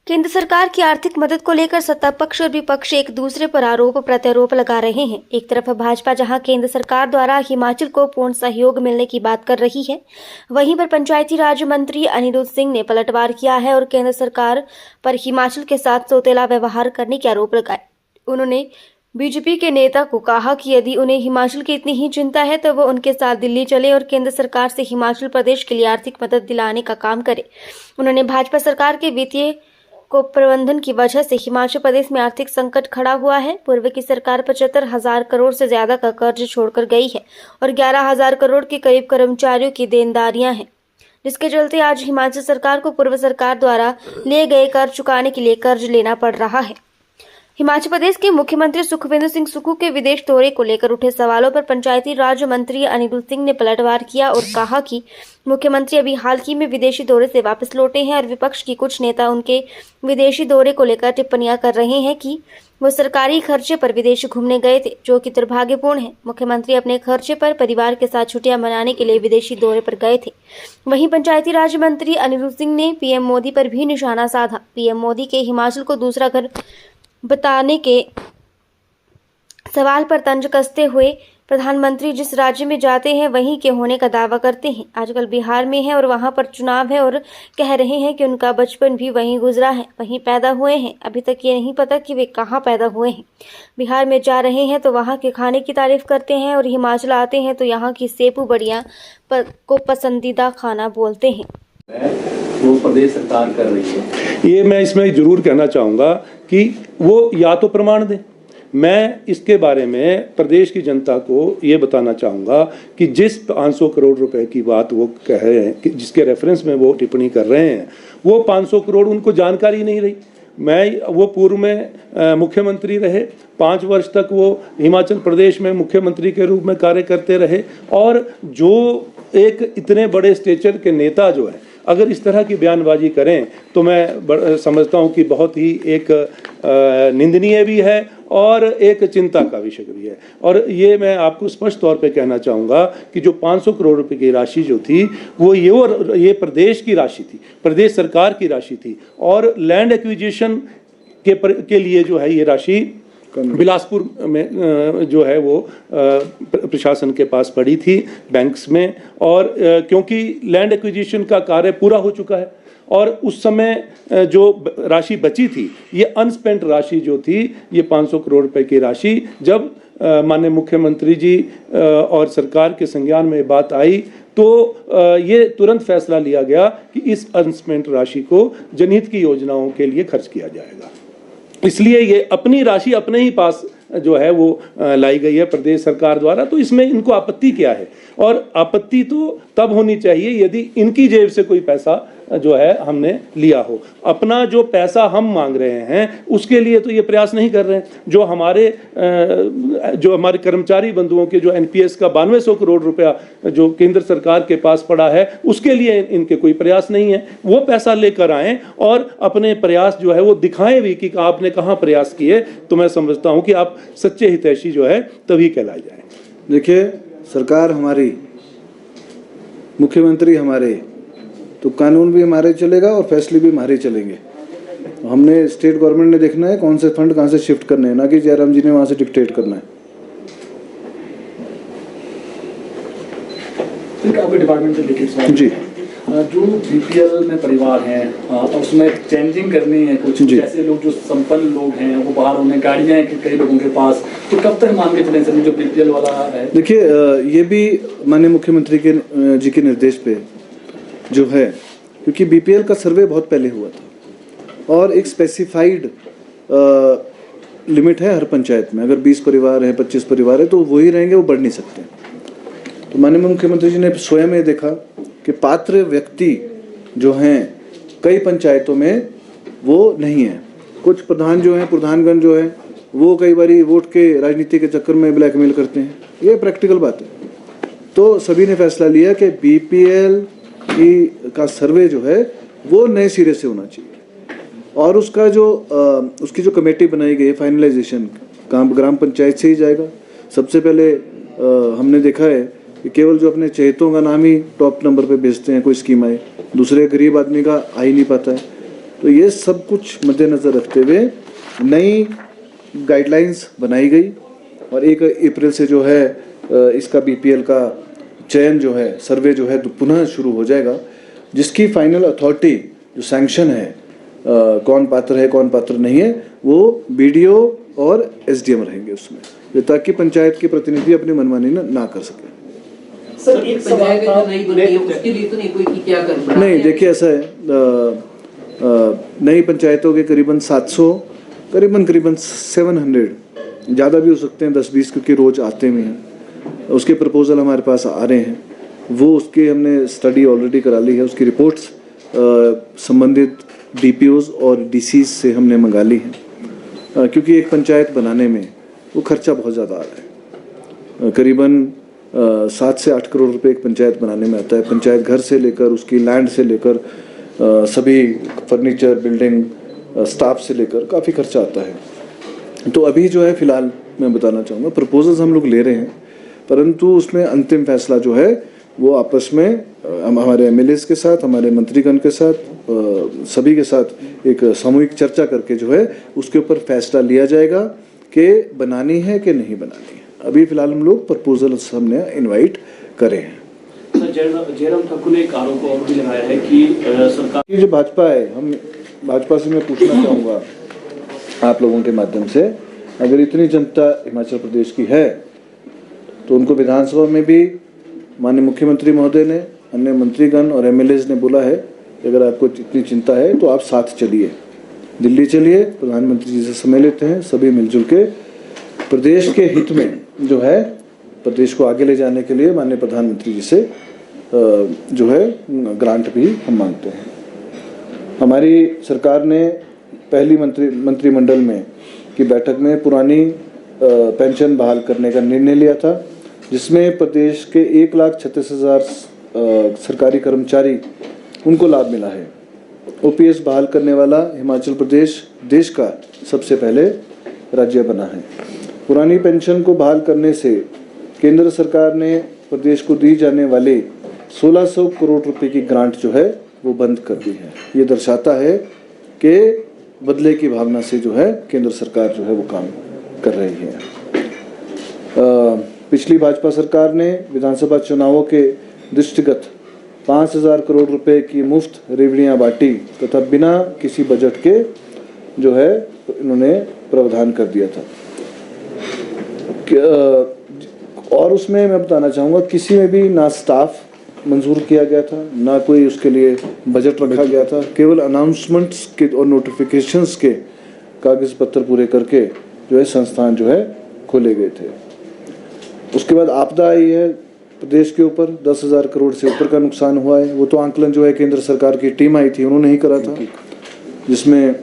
केंद्र सरकार की आर्थिक मदद को लेकर सत्ता पक्ष और विपक्ष एक दूसरे पर आरोप प्रत्यारोप लगा रहे हैं। एक तरफ भाजपा जहां केंद्र सरकार द्वारा हिमाचल को पूर्ण सहयोग मिलने की बात कर रही है, वहीं पर पंचायती राज मंत्री अनिरुद्ध सिंह ने पलटवार किया है और केंद्र सरकार पर हिमाचल के साथ सौतेला व्यवहार करने के आरोप लगाए। उन्होंने बीजेपी के नेता को कहा कि यदि उन्हें हिमाचल की इतनी ही चिंता है तो वो उनके साथ दिल्ली चले और केंद्र सरकार से हिमाचल प्रदेश के लिए आर्थिक मदद दिलाने का काम करे। उन्होंने भाजपा सरकार के वित्तीय को प्रबंधन की वजह से हिमाचल प्रदेश में आर्थिक संकट खड़ा हुआ है। पूर्व की सरकार 75,000 करोड़ से ज्यादा का कर्ज छोड़कर गई है और 11,000 करोड़ के करीब कर्मचारियों की देनदारियां हैं, जिसके चलते आज हिमाचल सरकार को पूर्व सरकार द्वारा लिए गए कर्ज चुकाने के लिए कर्ज लेना पड़ रहा है। हिमाचल प्रदेश के मुख्यमंत्री सुखविंदर सिंह सुक्खू के विदेश दौरे को लेकर उठे सवालों पर पंचायती राज मंत्री अनिरुद्ध सिंह ने पलटवार किया और कहा कि मुख्यमंत्री अभी हाल ही में विदेशी दौरे से वापस लौटे हैं और विपक्ष की कुछ नेता उनके विदेशी दौरे को लेकर टिप्पणियां कर रहे हैं कि वो सरकारी खर्चे पर विदेश घूमने गए थे, जो कि दुर्भाग्यपूर्ण है। मुख्यमंत्री अपने खर्चे पर परिवार के साथ छुट्टियां मनाने के लिए विदेशी दौरे पर गए थे। वहीं पंचायती राज मंत्री अनिरुद्ध सिंह ने पीएम मोदी पर भी निशाना साधा। पीएम मोदी के हिमाचल को दूसरा घर बताने के सवाल पर तंज कसते हुए प्रधानमंत्री जिस राज्य में जाते हैं वहीं के होने का दावा करते हैं। आजकल बिहार में है और वहां पर चुनाव है और कह रहे हैं कि उनका बचपन भी वहीं गुजरा है, वहीं पैदा हुए हैं। अभी तक ये नहीं पता कि वे कहां पैदा हुए हैं। बिहार में जा रहे हैं तो वहां के खाने की तारीफ करते हैं और हिमाचल आते हैं तो यहाँ की सेपू बढ़िया को पसंदीदा खाना बोलते हैं। वो प्रदेश सरकार कर रही है। ये मैं इसमें जरूर कहना चाहूँगा कि वो या तो प्रमाण दें। मैं इसके बारे में प्रदेश की जनता को ये बताना चाहूँगा कि जिस 500 करोड़ रुपए की बात वो कह रहे हैं, कि जिसके रेफरेंस में वो टिप्पणी कर रहे हैं, वो 500 करोड़ उनको जानकारी नहीं रही। वो पूर्व में मुख्यमंत्री रहे, 5 वर्ष तक वो हिमाचल प्रदेश में मुख्यमंत्री के रूप में कार्य करते रहे और जो एक इतने बड़े स्टेचर के नेता जो है अगर इस तरह की बयानबाजी करें तो मैं समझता हूं कि बहुत ही एक निंदनीय भी है और एक चिंता का विषय भी है। और ये मैं आपको स्पष्ट तौर पे कहना चाहूँगा कि जो 500 करोड़ रुपए की राशि जो थी वो ये प्रदेश की राशि थी, प्रदेश सरकार की राशि थी और लैंड एक्विजिशन के लिए जो है ये राशि बिलासपुर में जो है वो प्रशासन के पास पड़ी थी बैंक्स में, और क्योंकि लैंड एक्विजिशन का कार्य पूरा हो चुका है और उस समय जो राशि बची थी, ये अनस्पेंट राशि जो थी, ये 500 करोड़ रुपए की राशि जब माननीय मुख्यमंत्री जी और सरकार के संज्ञान में बात आई तो ये तुरंत फैसला लिया गया कि इस अनस्पेंट राशि को जनहित की योजनाओं के लिए खर्च किया जाएगा। इसलिए ये अपनी राशि अपने ही पास जो है वो लाई गई है प्रदेश सरकार द्वारा। तो इसमें इनको आपत्ति क्या है? और आपत्ति तो तब होनी चाहिए यदि इनकी जेब से कोई पैसा जो है हमने लिया हो। अपना जो पैसा हम मांग रहे हैं उसके लिए तो ये प्रयास नहीं कर रहे हैं। जो हमारे कर्मचारी बंधुओं के जो एनपीएस का 9200 करोड़ रुपया जो केंद्र सरकार के पास पड़ा है उसके लिए इनके कोई प्रयास नहीं है। वो पैसा लेकर आए और अपने प्रयास जो है वो दिखाएं भी कि आपने कहाँ प्रयास किए। तो मैं समझता हूँ कि आप सच्चे हितैषी जो है तभी कहलाए जाए। देखिए, सरकार हमारी, मुख्यमंत्री हमारे, तो कानून भी हमारे चलेगा और फैसले भी हमारे चलेंगे। हमने स्टेट गवर्नमेंट ने देखना है कौन से फंड कहाँ से शिफ्ट करने हैं, ना कि जयराम जी ने वहाँ से डिक्टेट करना है। आपके डिपार्टमेंट से रिलेटेड जी, जो बीपीएल में परिवार हैं उसमें चेंजिंग करनी है कुछ, जैसे लोग जो संपन्न लोग हैं वो बाहर उन्हें गाड़ियाँ हैं कई लोगों के पास, तो कब तक मान के चलें सर जो बीपीएल वाला है? देखिए, ये भी माननीय मुख्यमंत्री जी के निर्देश पे जो है, क्योंकि बीपीएल का सर्वे बहुत पहले हुआ था और एक स्पेसिफाइड लिमिट है हर पंचायत में। अगर 20 परिवार है, 25 परिवार है तो वही रहेंगे, वो बढ़ नहीं सकते। तो माननीय मुख्यमंत्री जी ने स्वयं ये देखा कि पात्र व्यक्ति जो हैं कई पंचायतों में वो नहीं है। कुछ प्रधान जो हैं, प्रधानगण जो है वो कई बारी वोट के राजनीति के चक्कर में ब्लैकमेल करते हैं। ये प्रैक्टिकल बात है। तो सभी ने फैसला लिया कि बीपीएल का सर्वे जो है वो नए सिरे से होना चाहिए और उसका जो उसकी जो कमेटी बनाई गई है फाइनलाइजेशन ग्राम पंचायत से ही जाएगा। सबसे पहले हमने देखा है कि केवल जो अपने चहेतों का नाम ही टॉप नंबर पे भेजते हैं, कोई स्कीम आए, दूसरे गरीब आदमी का आ ही नहीं पाता है। तो ये सब कुछ मद्देनज़र रखते हुए नई गाइडलाइंस बनाई गई और 1 अप्रैल से जो है इसका बीपीएल का चयन जो है, सर्वे जो है पुनः शुरू हो जाएगा, जिसकी फाइनल अथॉरिटी जो सैंक्शन है कौन पात्र है कौन पात्र नहीं है, वो बीडीओ और एसडीएम रहेंगे उसमें, ताकि पंचायत के प्रतिनिधि अपनी मनमानी ना कर सके। सर एक सवाल था, उसके लिए तो नहीं कोई कि क्या कर नहीं, देखिए ऐसा है, नई पंचायतों के करीबन 700 करीबन 700 ज़्यादा भी हो सकते हैं, 10-20, क्योंकि रोज़ आते हुए हैं। उसके प्रपोजल हमारे पास आ रहे हैं, वो उसके हमने स्टडी ऑलरेडी करा ली है, उसकी रिपोर्ट्स संबंधित डीपीओज और डीसीज से हमने मंगा ली है, क्योंकि एक पंचायत बनाने में वो खर्चा बहुत ज़्यादा आ रहा है। करीबन 7 से 8 करोड़ रुपए एक पंचायत बनाने में आता है। पंचायत घर से लेकर उसकी लैंड से लेकर सभी फर्नीचर, बिल्डिंग, स्टाफ से लेकर काफ़ी खर्चा आता है। तो अभी जो है फ़िलहाल मैं बताना चाहूँगा, प्रपोजल्स हम लोग ले रहे हैं, परंतु उसमें अंतिम फैसला जो है वो आपस में हमारे एमएलएस के साथ, हमारे मंत्रीगण के साथ, सभी के साथ एक सामूहिक चर्चा करके जो है उसके ऊपर फैसला लिया जाएगा कि बनानी है कि नहीं बनानी है। अभी फिलहाल हम लोग प्रपोजल्स हमने इनवाइट करे हैं। जयराम ठाकुर ने एक आरोप और भी लगाया है कि सरकार ये जो भाजपा है, हम भाजपा से मैं पूछना चाहूँगा आप लोगों के माध्यम से, अगर इतनी जनता हिमाचल प्रदेश की है तो उनको विधानसभा में भी माननीय मुख्यमंत्री महोदय ने, अन्य मंत्रीगण और एमएलएज ने बोला है कि अगर आपको इतनी चिंता है तो आप साथ चलिए, दिल्ली चलिए, प्रधानमंत्री जी से समय लेते हैं, सभी मिलजुल के प्रदेश के हित में जो है प्रदेश को आगे ले जाने के लिए माननीय प्रधानमंत्री जी से जो है ग्रांट भी हम मांगते हैं। हमारी सरकार ने पहली मंत्रिमंडल में की बैठक में पुरानी पेंशन बहाल करने का निर्णय लिया था, जिसमें प्रदेश के 1,36,000 सरकारी कर्मचारी उनको लाभ मिला है। ओपीएस बहाल करने वाला हिमाचल प्रदेश देश का सबसे पहले राज्य बना है। पुरानी पेंशन को बहाल करने से केंद्र सरकार ने प्रदेश को दी जाने वाले 1600 करोड़ रुपए की ग्रांट जो है वो बंद कर दी है। ये दर्शाता है कि बदले की भावना से जो है केंद्र सरकार जो है वो काम कर रही है। पिछली भाजपा सरकार ने विधानसभा चुनावों के दृष्टिगत 5,000 करोड़ रुपए की मुफ्त रेवड़ियाँ बांटी तथा बिना किसी बजट के जो है इन्होंने प्रावधान कर दिया था। और उसमें मैं बताना चाहूँगा, किसी में भी ना स्टाफ मंजूर किया गया था, ना कोई उसके लिए बजट रखा गया था, केवल अनाउंसमेंट्स के और नोटिफिकेशंस के कागज पत्र पूरे करके जो है संस्थान जो है खोले गए थे। उसके बाद आपदा आई है प्रदेश के ऊपर, 10,000 करोड़ से ऊपर का नुकसान हुआ है। वो तो आंकलन जो है केंद्र सरकार की टीम आई थी, उन्होंने ही करा था, जिसमें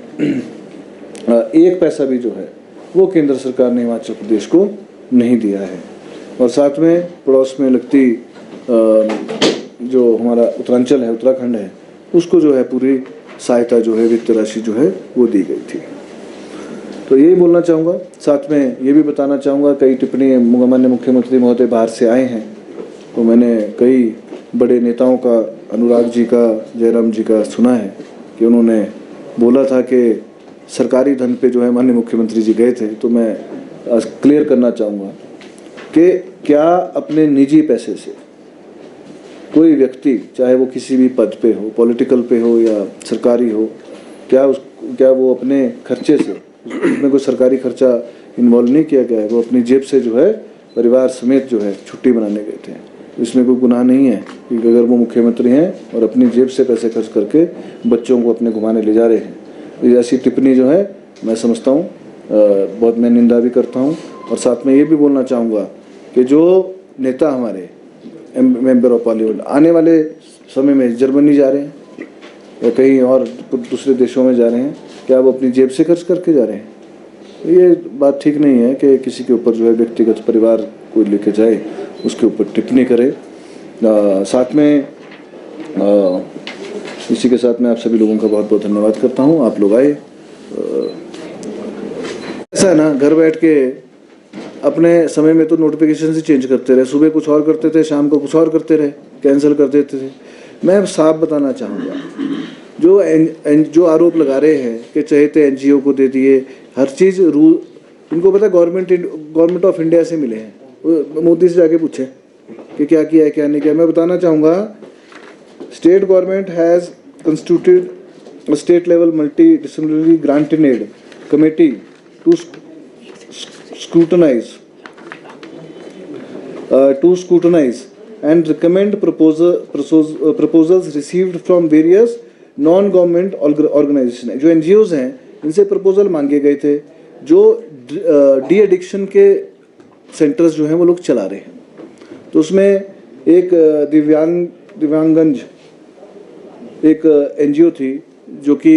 1 पैसा भी जो है वो केंद्र सरकार ने हिमाचल प्रदेश को नहीं दिया है। और साथ में पड़ोस में लगती जो हमारा उत्तरांचल है, उत्तराखंड है, उसको जो है पूरी सहायता जो है वित्त राशि जो है वो दी गई थी। तो यही बोलना चाहूँगा, साथ में ये भी बताना चाहूँगा, कई टिप्पणी माननीय मुख्यमंत्री महोदय बाहर से आए हैं, तो मैंने कई बड़े नेताओं का, अनुराग जी का, जयराम जी का सुना है कि उन्होंने बोला था कि सरकारी धन पे जो है माननीय मुख्यमंत्री जी गए थे। तो मैं क्लियर करना चाहूँगा कि क्या अपने निजी पैसे से कोई व्यक्ति, चाहे वो किसी भी पद पे हो, पॉलिटिकल पे हो या सरकारी हो, क्या वो अपने खर्चे से, उसमें कोई सरकारी खर्चा इन्वॉल्व नहीं किया गया है, वो अपनी जेब से जो है परिवार समेत जो है छुट्टी मनाने गए थे। इसमें कोई गुनाह नहीं है कि अगर वो मुख्यमंत्री हैं और अपनी जेब से पैसे खर्च करके बच्चों को अपने घुमाने ले जा रहे हैं, तो ऐसी टिप्पणी जो है मैं समझता हूँ बहुत, मैं निंदा भी करता हूँ। और साथ में ये भी बोलना चाहूँगा कि जो नेता हमारे मेंबर ऑफ पार्लियामेंट आने वाले समय में जर्मनी जा रहे हैं या कहीं और दूसरे देशों में जा रहे हैं, क्या वो अपनी जेब से खर्च करके जा रहे हैं? ये बात ठीक नहीं है कि किसी के ऊपर जो है व्यक्तिगत परिवार को लेके जाए, उसके ऊपर टिप्पणी करे। साथ में इसी के साथ मैं आप सभी लोगों का बहुत बहुत धन्यवाद करता हूँ, आप लोग आए। ऐसा है ना, घर बैठ के अपने समय में तो नोटिफिकेशन से चेंज करते रहे, सुबह कुछ और करते थे, शाम को कुछ और करते रहे, कैंसिल कर देते थे। मैं साफ बताना चाहूँगा जो आरोप लगा रहे हैं कि चहेते एनजीओ को दे दिए, हर चीज़ रूल इनको पता गवर्नमेंट ऑफ इंडिया से मिले हैं। मोदी से जाके पूछे कि क्या किया है क्या नहीं किया। मैं बताना चाहूँगा, state government has constituted state level multi disciplinary grant in aid committee to scrutinize and recommend proposals received from various non-government organization। जो NGOs हैं इनसे प्रपोजल मांगे गए थे, जो डी एडिक्शन के सेंटर्स जो हैं वो लोग चला रहे हैं। तो उसमें एक दिव्यांगंज एक NGO थी जो कि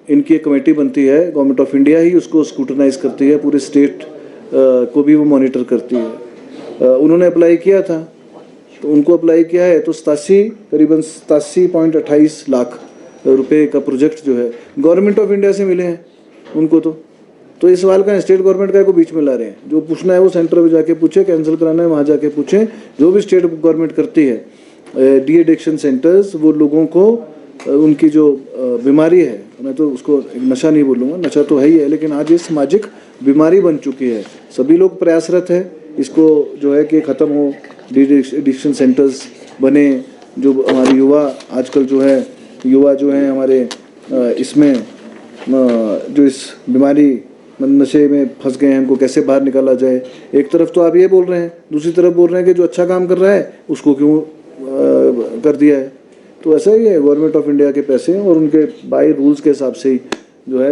इनकी एक कमेटी बनती है, गवर्नमेंट ऑफ इंडिया ही उसको स्क्रूटनाइज करती है, पूरे स्टेट को भी वो मॉनिटर करती है। उन्होंने अप्लाई किया था, तो उनको अप्लाई किया है तो करीबन 87.28 लाख रुपए का प्रोजेक्ट जो है गवर्नमेंट ऑफ इंडिया से मिले हैं उनको। तो इस सवाल का स्टेट गवर्नमेंट का को बीच में ला रहे हैं। जो पूछना है वो सेंटर पे जाके पूछे, कैंसिल कराना है वहाँ जाके पूछें। जो भी स्टेट गवर्नमेंट करती है डी एडिक्शन सेंटर्स, वो लोगों को उनकी जो बीमारी है, मैं तो उसको नशा नहीं बोलूँगा, नशा तो है ही है, लेकिन आज ये सामाजिक बीमारी बन चुकी है। सभी लोग प्रयासरत है इसको जो है कि ख़त्म हो, डी एडिक्शन सेंटर्स बने। जो हमारे युवा आजकल जो हैं हमारे इसमें जो इस बीमारी नशे में फंस गए हैं, उनको कैसे बाहर निकाला जाए। एक तरफ तो आप ये बोल रहे हैं, दूसरी तरफ बोल रहे हैं कि जो अच्छा काम कर रहा है उसको क्यों कर दिया है। तो ऐसा ही है, गवर्नमेंट ऑफ इंडिया के पैसे और उनके बाई रूल्स के हिसाब से ही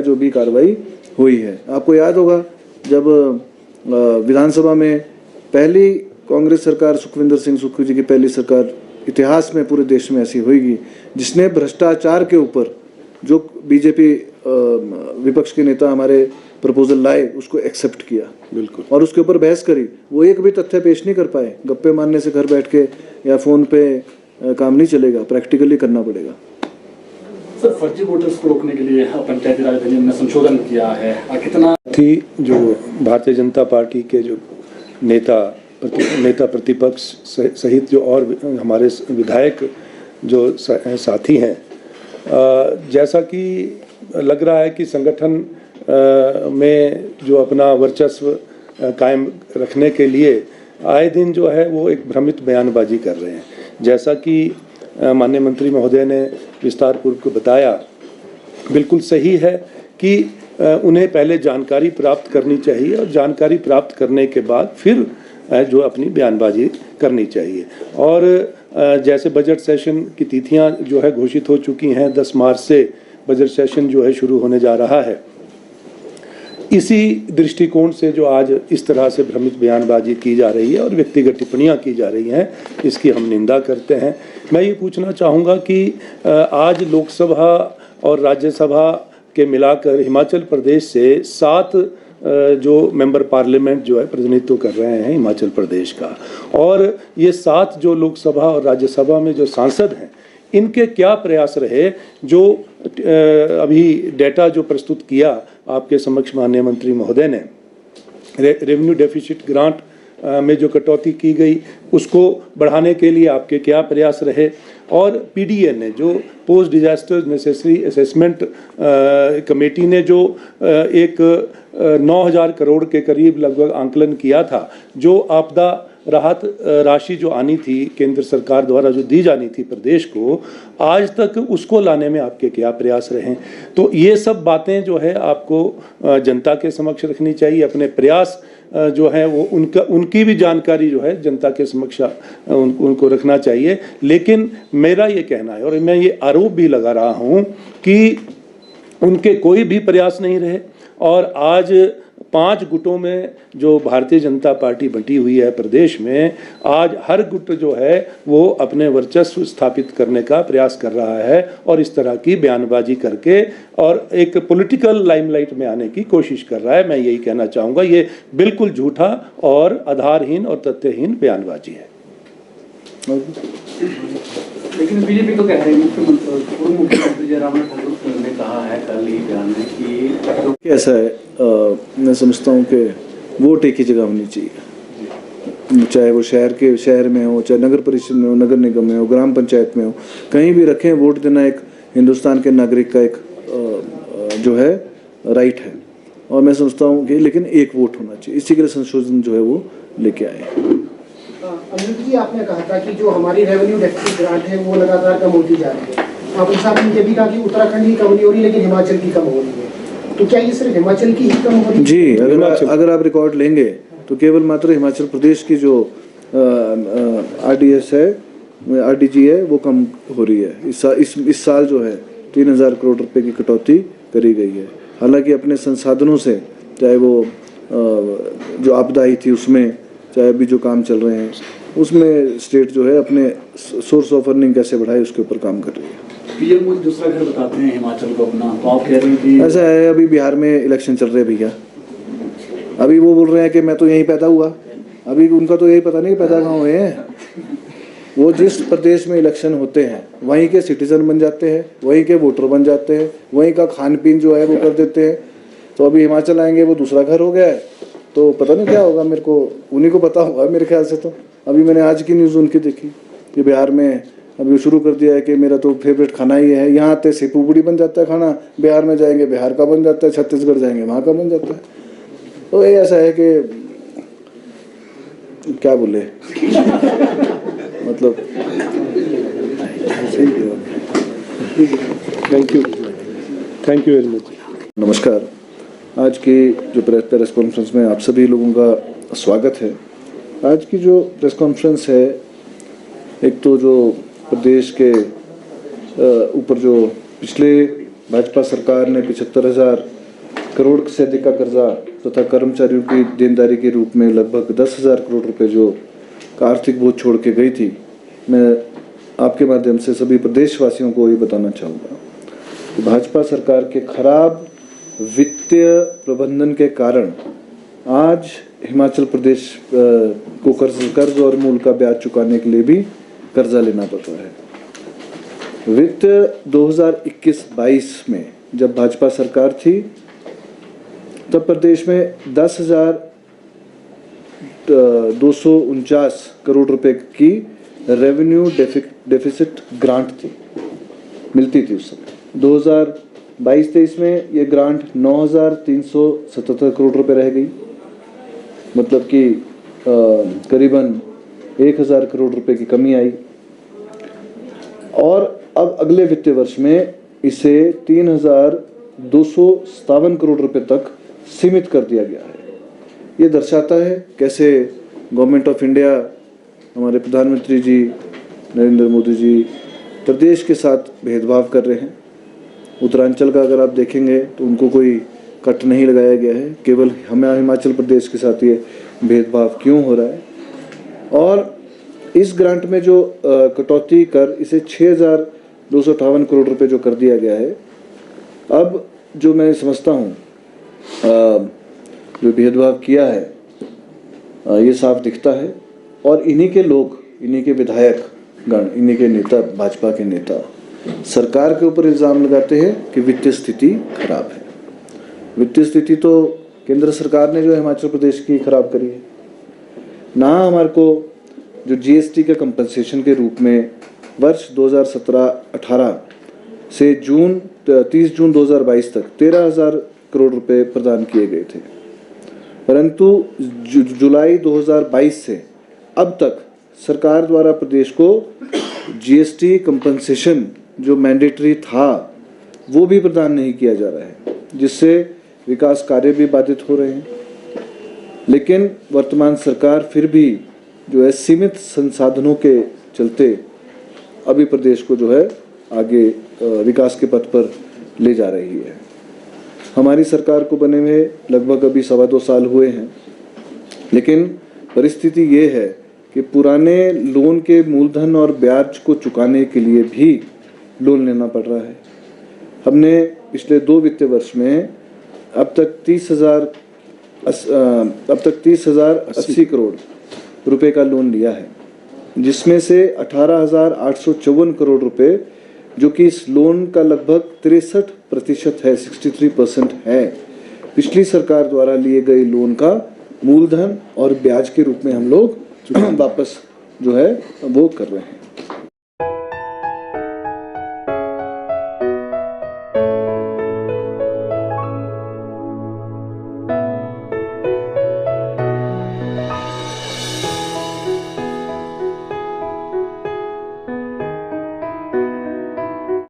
जो भी कार्रवाई हुई है। आपको याद होगा जब विधानसभा में पहली कांग्रेस सरकार, सुखविंदर सिंह सुक्खू जी की पहली सरकार इतिहास में पूरे देश में ऐसी होगी जिसने भ्रष्टाचार के ऊपर जो बीजेपी विपक्ष के नेता हमारे प्रपोजल लाए उसको एक्सेप्ट किया, बिल्कुल, और उसके ऊपर बहस करी। वो एक भी तथ्य पेश नहीं कर पाए। गप्पे मारने से घर बैठ के या फ़ोन पे काम नहीं चलेगा, प्रैक्टिकली करना पड़ेगा। सर, फर्जी वोटर्स को रोकने के लिए पंचायती राज अधिनियम में संशोधन किया है, कितना थी जो भारतीय जनता पार्टी के जो नेता प्रतिपक्ष सहित जो और हमारे विधायक जो साथी हैं, जैसा कि लग रहा है कि संगठन में जो अपना वर्चस्व कायम रखने के लिए आए दिन जो है वो एक भ्रमित बयानबाजी कर रहे हैं। जैसा कि माननीय मंत्री महोदय ने विस्तारपूर्वक बताया, बिल्कुल सही है कि उन्हें पहले जानकारी प्राप्त करनी चाहिए और जानकारी प्राप्त करने के बाद फिर जो अपनी बयानबाजी करनी चाहिए। और जैसे बजट सेशन की तिथियां जो है घोषित हो चुकी हैं, 10 मार्च से बजट सेशन जो है शुरू होने जा रहा है। इसी दृष्टिकोण से जो आज इस तरह से भ्रमित बयानबाजी की जा रही है और व्यक्तिगत टिप्पणियां की जा रही हैं, इसकी हम निंदा करते हैं। मैं ये पूछना चाहूँगा कि आज लोकसभा और राज्यसभा के मिलाकर हिमाचल प्रदेश से 7 जो मेंबर पार्लियामेंट जो है प्रतिनिधित्व कर रहे हैं हिमाचल प्रदेश का, और ये 7 जो लोकसभा और राज्यसभा में जो सांसद हैं, इनके क्या प्रयास रहे। जो अभी डेटा जो प्रस्तुत किया आपके समक्ष माननीय मंत्री महोदय ने, रेवेन्यू डेफिसिट ग्रांट में जो कटौती की गई उसको बढ़ाने के लिए आपके क्या प्रयास रहे, और पीडीए ने जो post disaster necessary assessment committee ने जो एक 9,000 करोड़ के करीब लगभग आंकलन किया था, जो आपदा राहत राशि जो आनी थी केंद्र सरकार द्वारा जो दी जानी थी प्रदेश को, आज तक उसको लाने में आपके क्या प्रयास रहे। तो ये सब बातें जो है आपको जनता के समक्ष रखनी चाहिए। अपने प्रयास जो है वो उनकी भी जानकारी जो है जनता के समक्ष उनको रखना चाहिए। लेकिन मेरा ये कहना है और मैं ये आरोप भी लगा रहा हूँ कि उनके कोई भी प्रयास नहीं रहे, और आज 5 गुटों में जो भारतीय जनता पार्टी बंटी हुई है प्रदेश में, आज हर गुट जो है वो अपने वर्चस्व स्थापित करने का प्रयास कर रहा है और इस तरह की बयानबाजी करके और एक पॉलिटिकल लाइमलाइट में आने की कोशिश कर रहा है। मैं यही कहना चाहूँगा, ये बिल्कुल झूठा और आधारहीन और तथ्यहीन बयानबाजी है। लेकिन बीजेपी तो कह रही है, पूर्व मुख्यमंत्री जयराम ठाकुर ने कहा है कल ही बयान में कि ऐसा है, मैं समझता हूँ कि वोट एक ही जगह होनी चाहिए, चाहे वो शहर में हो, चाहे नगर परिषद में हो, नगर निगम में हो, ग्राम पंचायत में हो, कहीं भी रखें। वोट देना हिंदुस्तान के नागरिक का एक जो है राइट है। और मैं समझता हूँ कि लेकिन एक वोट होना चाहिए, इसी के लिए संशोधन जो है वो लेके आए हैं। अनिरुद्ध जी, आपने कहा था कि जो हमारी रेवेन्यू डेफिसिट ग्रांट है वो लगातार कम होती जा रही है। आप इस साथ ये भी कहा कि उत्तराखंड की कम नहीं हो रही लेकिन हिमाचल की कम हो रही है, तो क्या ये सिर्फ हिमाचल की ही कम हो रही है? जी, अगर आप रिकॉर्ड लेंगे तो केवल मात्र हिमाचल प्रदेश की जो RDS है, RDG है, वो कम हो रही है। इस साल जो है 3000 करोड़ रुपए की कटौती करी गई है। हालांकि अपने संसाधनों से, चाहे वो जो आपदा आई थी उसमें, चाहे अभी जो काम चल रहे हैं उसमें, स्टेट जो है अपने सोर्स ऑफ अर्निंग कैसे बढ़ाए उसके ऊपर काम कर रही है। पीएम मोदी दूसरा घर बताते हैं हिमाचल को अपना, तो आप कह रहे हैं कि ऐसा है, अभी बिहार में इलेक्शन चल रहे हैं भैया, अभी वो बोल रहे हैं कि मैं तो यहीं पैदा हुआ, अभी उनका तो यही पता नहीं पैदा कहाँ हुए हैं। वो जिस प्रदेश में इलेक्शन होते हैं वहीं के सिटीजन बन जाते हैं, वहीं के वोटर बन जाते हैं, वहीं का खान पीन जो है वो कर देते हैं। तो अभी हिमाचल आएंगे, वो दूसरा घर हो गया है, तो पता नहीं क्या होगा, मेरे को उन्हीं को पता होगा मेरे ख्याल से। तो अभी मैंने आज की न्यूज़ उनकी देखी कि बिहार में अभी शुरू कर दिया है कि मेरा तो फेवरेट खाना ही है, यहाँ आते से पुपड़ी बन जाता है खाना, बिहार में जाएंगे बिहार का बन जाता है, छत्तीसगढ़ जाएंगे वहाँ का बन जाता है। तो ये ऐसा है कि क्या बोले मतलब। Thank you very much. नमस्कार, आज की जो प्रेस कॉन्फ्रेंस में आप सभी लोगों का स्वागत है। आज की जो प्रेस कॉन्फ्रेंस है, एक तो जो प्रदेश के ऊपर जो पिछले भाजपा सरकार ने 75,000 करोड़ से अधिक का कर्जा तथा कर्मचारियों की देनदारी के रूप में लगभग 10,000 करोड़ रुपए जो आर्थिक बोझ छोड़ के गई थी, मैं आपके माध्यम से सभी प्रदेशवासियों को ये बताना चाहूँगा कि भाजपा सरकार के खराब वित्तीय प्रबंधन के कारण आज हिमाचल प्रदेश को कर्ज और मूल का ब्याज चुकाने के लिए भी कर्जा लेना पड़ रहा है। वित्त 2021-22 में जब भाजपा सरकार थी तब प्रदेश में 10,249 करोड़ रुपए की रेवेन्यू डेफिसिट ग्रांट थी, मिलती थी उस समय। 2022-23 में ये ग्रांट 9,377 करोड़ रुपए रह गई, मतलब कि करीबन 1,000 करोड़ रुपए की कमी आई। और अब अगले वित्तीय वर्ष में इसे 3,257 करोड़ रुपए तक सीमित कर दिया गया है। ये दर्शाता है कैसे गवर्नमेंट ऑफ इंडिया, हमारे प्रधानमंत्री जी नरेंद्र मोदी जी प्रदेश के साथ भेदभाव कर रहे हैं। उत्तरांचल का अगर आप देखेंगे तो उनको कोई कट नहीं लगाया गया है, केवल हमें हिमाचल प्रदेश के साथ ये भेदभाव क्यों हो रहा है। और इस ग्रांट में जो कटौती कर इसे 6,258 करोड़ रुपए जो कर दिया गया है, अब जो मैं समझता हूँ जो भेदभाव किया है ये साफ दिखता है। और इन्हीं के लोग, इन्हीं के विधायक गण, इन्हीं के नेता, भाजपा के नेता सरकार के ऊपर इल्ज़ाम लगाते हैं कि वित्तीय स्थिति खराब है। वित्तीय स्थिति तो केंद्र सरकार ने जो हिमाचल प्रदेश की खराब करी है ना। हमारे को जो GST के कंपनसेशन के रूप में वर्ष 2017-18 से 30 जून 2022 तक 13,000 करोड़ रुपए प्रदान किए गए थे, परंतु जुलाई 2022 से अब तक सरकार द्वारा प्रदेश को GST कंपनसेशन जो मैंडेटरी था वो भी प्रदान नहीं किया जा रहा है, जिससे विकास कार्य भी बाधित हो रहे हैं। लेकिन वर्तमान सरकार फिर भी जो है सीमित संसाधनों के चलते अभी प्रदेश को जो है आगे विकास के पथ पर ले जा रही है। हमारी सरकार को बने हुए लगभग अभी 2.25 साल हुए हैं, लेकिन परिस्थिति ये है कि पुराने लोन के मूलधन और ब्याज को चुकाने के लिए भी लोन लेना पड़ रहा है। हमने पिछले 2 वित्तीय वर्ष में अब तक 30,080 करोड़ रुपए का लोन लिया है, जिसमें से 18,854 करोड़ रुपए, जो कि इस लोन का लगभग 63% है, 63% है, पिछली सरकार द्वारा लिए गए लोन का मूलधन और ब्याज के रूप में हम लोग वापस जो है वो कर रहे हैं।